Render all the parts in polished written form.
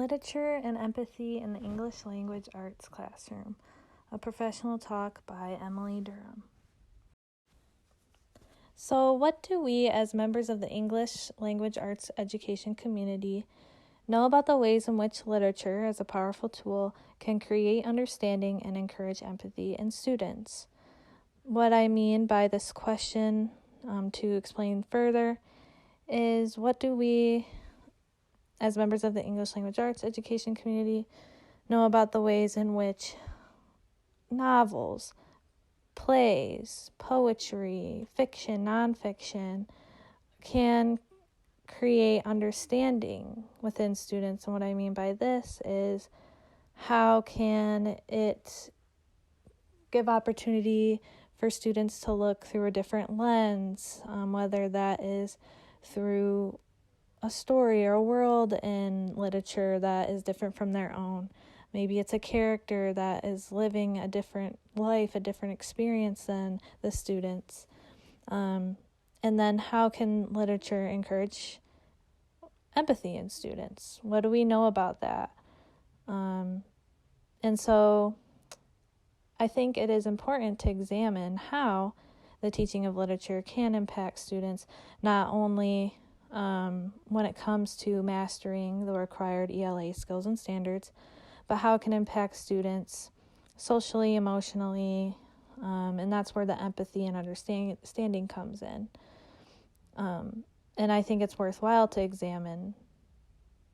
Literature and Empathy in the English Language Arts Classroom, a professional talk by Emily Durham. So, what do we as members of the English Language Arts education community know about the ways in which literature, as a powerful tool, can create understanding and encourage empathy in students? What I mean by this question, to explain further, is what do we, as members of the English Language Arts education community, know about the ways in which novels, plays, poetry, fiction, nonfiction can create understanding within students. And what I mean by this is how can it give opportunity for students to look through a different lens, whether that is through a story or a world in literature that is different from their own. Maybe it's a character that is living a different life, a different experience than the students. And then how can literature encourage empathy in students? What do we know about that? And so I think it is important to examine how the teaching of literature can impact students, not only when it comes to mastering the required ELA skills and standards, but how it can impact students socially, emotionally, and that's where the empathy and understanding comes in. And I think it's worthwhile to examine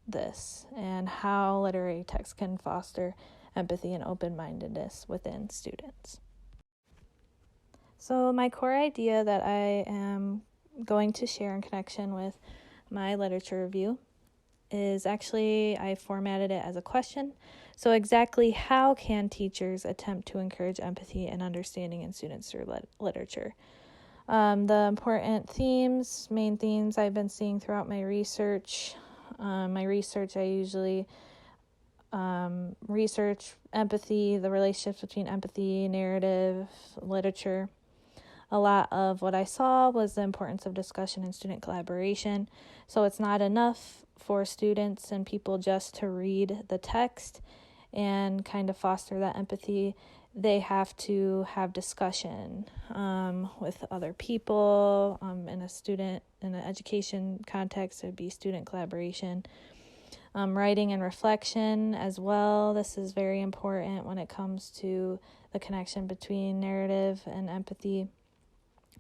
this and how literary text can foster empathy and open-mindedness within students. So my core idea that I am going to share in connection with my literature review is actually, I formatted it as a question. So exactly how can teachers attempt to encourage empathy and understanding in students through literature? The important main themes I've been seeing throughout my research. I usually research empathy, the relationships between empathy, narrative, literature. A lot of what I saw was the importance of discussion and student collaboration. So it's not enough for students and people just to read the text and kind of foster that empathy. They have to have discussion with other people. In an education context, it would be student collaboration. Writing and reflection as well. This is very important when it comes to the connection between narrative and empathy.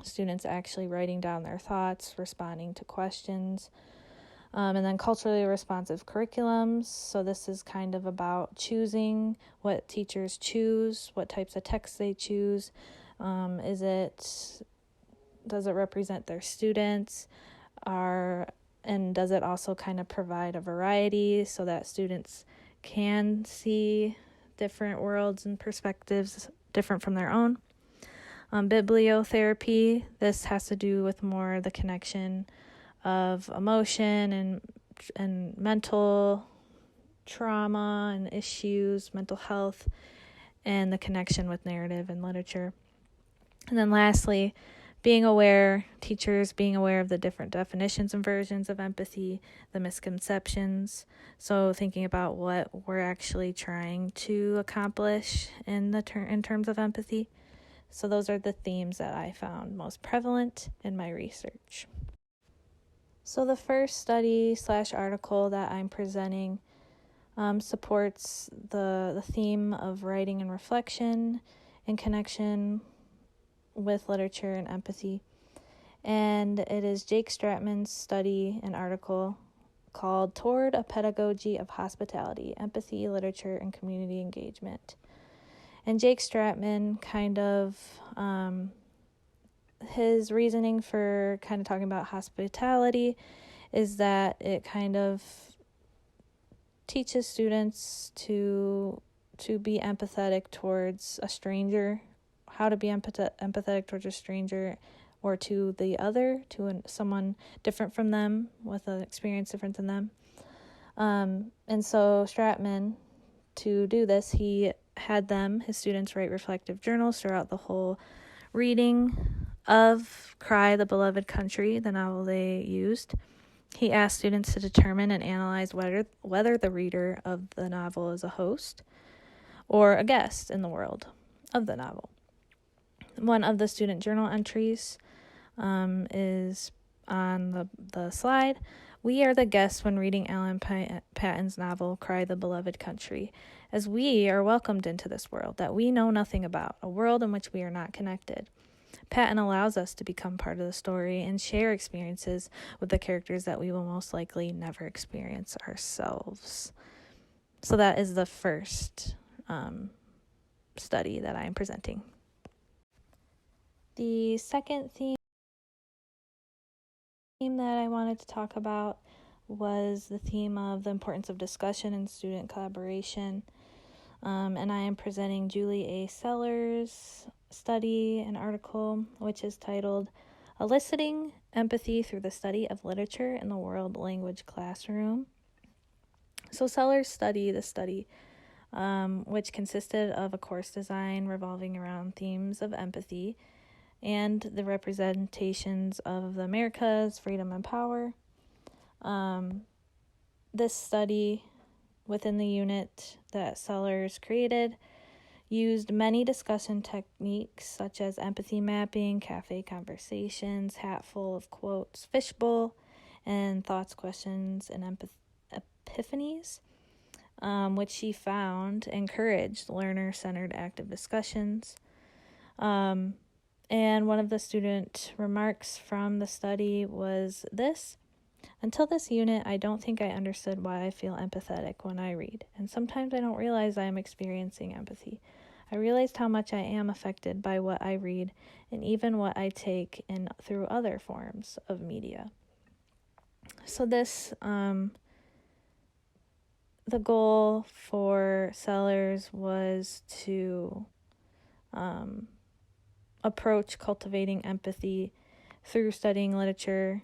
Students actually writing down their thoughts, responding to questions, and then culturally responsive curriculums. So this is kind of about choosing what teachers choose, what types of texts they choose. Does it represent their students? And does it also kind of provide a variety so that students can see different worlds and perspectives different from their own? Bibliotherapy, this has to do with more the connection of emotion and mental trauma and issues, mental health, and the connection with narrative and literature. And then lastly, teachers being aware of the different definitions and versions of empathy, the misconceptions. So thinking about what we're actually trying to accomplish in terms of empathy. So those are the themes that I found most prevalent in my research. So the first study/article that I'm presenting supports the theme of writing and reflection in connection with literature and empathy. And it is Jake Stratman's study and article called Toward a Pedagogy of Hospitality, Empathy, Literature, and Community Engagement. And Jake Stratman his reasoning for kind of talking about hospitality is that it kind of teaches students to be empathetic towards a stranger, how to be empathetic towards a stranger or to the other, someone different from them with an experience different than them. And so Stratman, to do this, he had his students write reflective journals throughout the whole reading of Cry, the Beloved Country, the novel they used. He asked students to determine and analyze whether the reader of the novel is a host or a guest in the world of the novel. One of the student journal entries is on the slide. We are the guests when reading Alan Patton's novel, Cry the Beloved Country, as we are welcomed into this world that we know nothing about, a world in which we are not connected. Patton allows us to become part of the story and share experiences with the characters that we will most likely never experience ourselves. So that is the first study that I am presenting. The second theme that I wanted to talk about was the theme of the importance of discussion and student collaboration. And I am presenting Julie A. Sellers' study, an article, which is titled Eliciting Empathy Through the Study of Literature in the World Language Classroom. So Sellers' study, which consisted of a course design revolving around themes of empathy and the representations of the Americas, freedom and power. This study within the unit that Sellers created used many discussion techniques such as empathy mapping, cafe conversations, hatful of quotes, fishbowl, and thoughts, questions, and epiphanies, which she found encouraged learner-centered active discussions. And one of the student remarks from the study was this: until this unit, I don't think I understood why I feel empathetic when I read, and sometimes I don't realize I am experiencing empathy. I realized how much I am affected by what I read and even what I take in through other forms of media. So this, the goal for Sellers was to approach cultivating empathy through studying literature,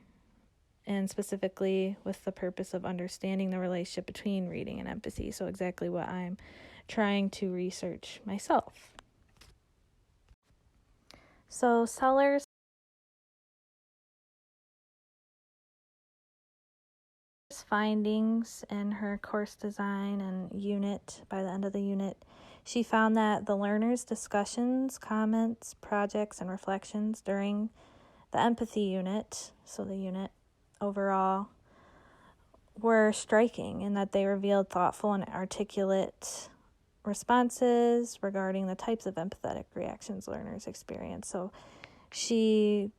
and specifically with the purpose of understanding the relationship between reading and empathy. So exactly what I'm trying to research myself. So Sellers' findings in her course design and unit, by the end of the unit, she found that the learners' discussions, comments, projects, and reflections during the empathy unit, so the unit overall, were striking in that they revealed thoughtful and articulate responses regarding the types of empathetic reactions learners experience. So she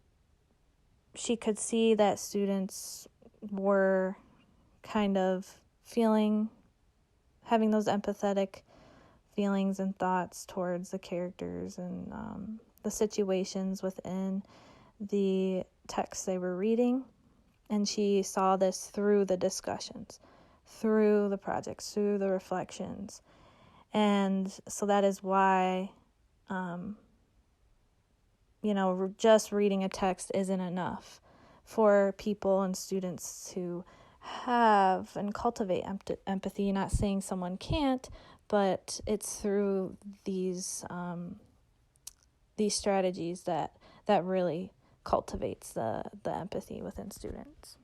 could see that students were kind of having those empathetic feelings and thoughts towards the characters and the situations within the text they were reading. And she saw this through the discussions, through the projects, through the reflections. And so that is why, just reading a text isn't enough for people and students to have and cultivate empathy. Not saying someone can't, but it's through these strategies that really cultivates the empathy within students.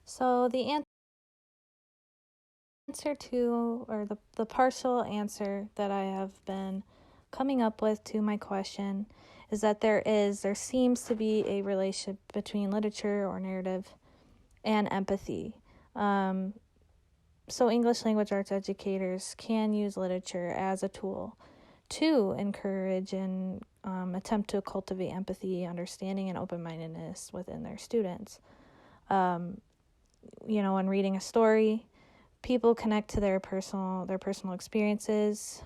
So the answer to, or the partial answer that I have been coming up with to my question is that there seems to be a relationship between literature or narrative and empathy. So English language arts educators can use literature as a tool to encourage and attempt to cultivate empathy, understanding, and open-mindedness within their students. When reading a story, people connect to their personal experiences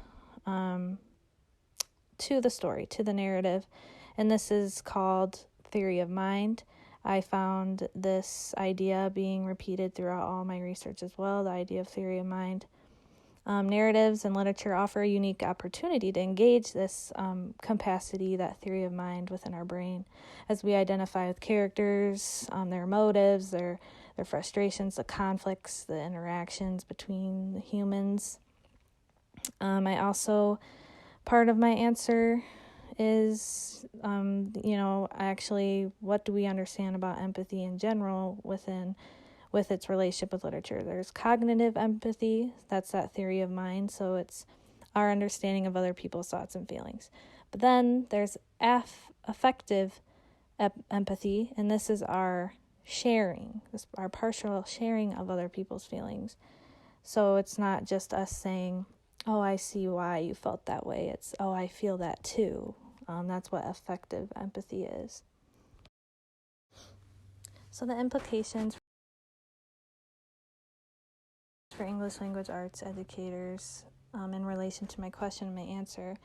to the story, to the narrative, and this is called theory of mind. I found this idea being repeated throughout all my research as well, the idea of theory of mind. Narratives and literature offer a unique opportunity to engage this capacity, that theory of mind within our brain, as we identify with characters, their motives, their frustrations, the conflicts, the interactions between the humans. I also, part of my answer is, actually, what do we understand about empathy in general with its relationship with literature? There's cognitive empathy, that's that theory of mind, so it's our understanding of other people's thoughts and feelings. But then there's affective empathy, and this is our sharing, our partial sharing of other people's feelings. So it's not just us saying, oh, I see why you felt that way. It's, oh, I feel that too. That's what affective empathy is. So the implications for English language arts educators in relation to my question and my answer.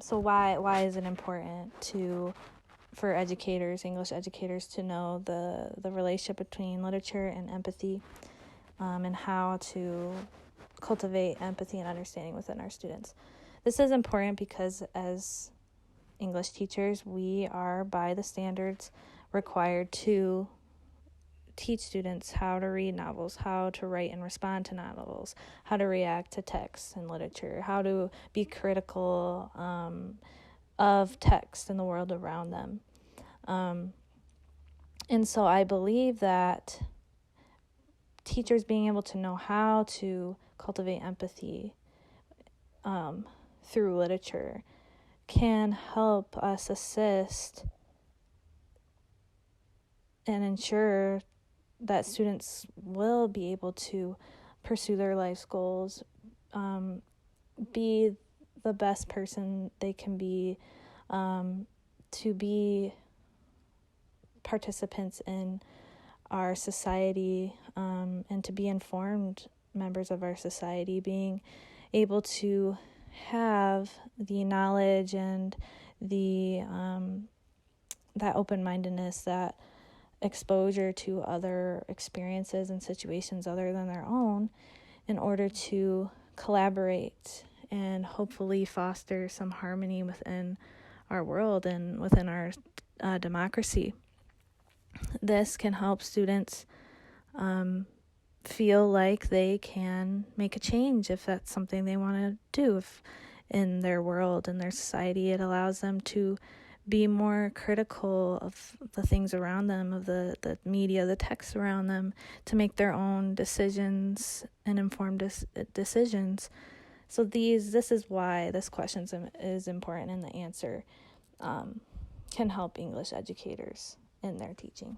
So why is it important for educators, English educators, to know the relationship between literature and empathy, and how to cultivate empathy and understanding within our students? This is important because as English teachers, we are, by the standards, required to teach students how to read novels, how to write and respond to novels, how to react to text and literature, how to be critical of text and the world around them. And so I believe that teachers being able to know how to cultivate empathy through literature can help us assist and ensure that students will be able to pursue their life's goals, be the best person they can be, to be participants in our society, and to be informed members of our society, being able to have the knowledge and the that open-mindedness, that exposure to other experiences and situations other than their own, in order to collaborate and hopefully foster some harmony within our world and within our democracy. This can help students feel like they can make a change if that's something they want to do in their world, in their society. It allows them to be more critical of the things around them, of the media, the text around them, to make their own decisions and informed decisions. So this is why this question is important, and the answer can help English educators in their teaching.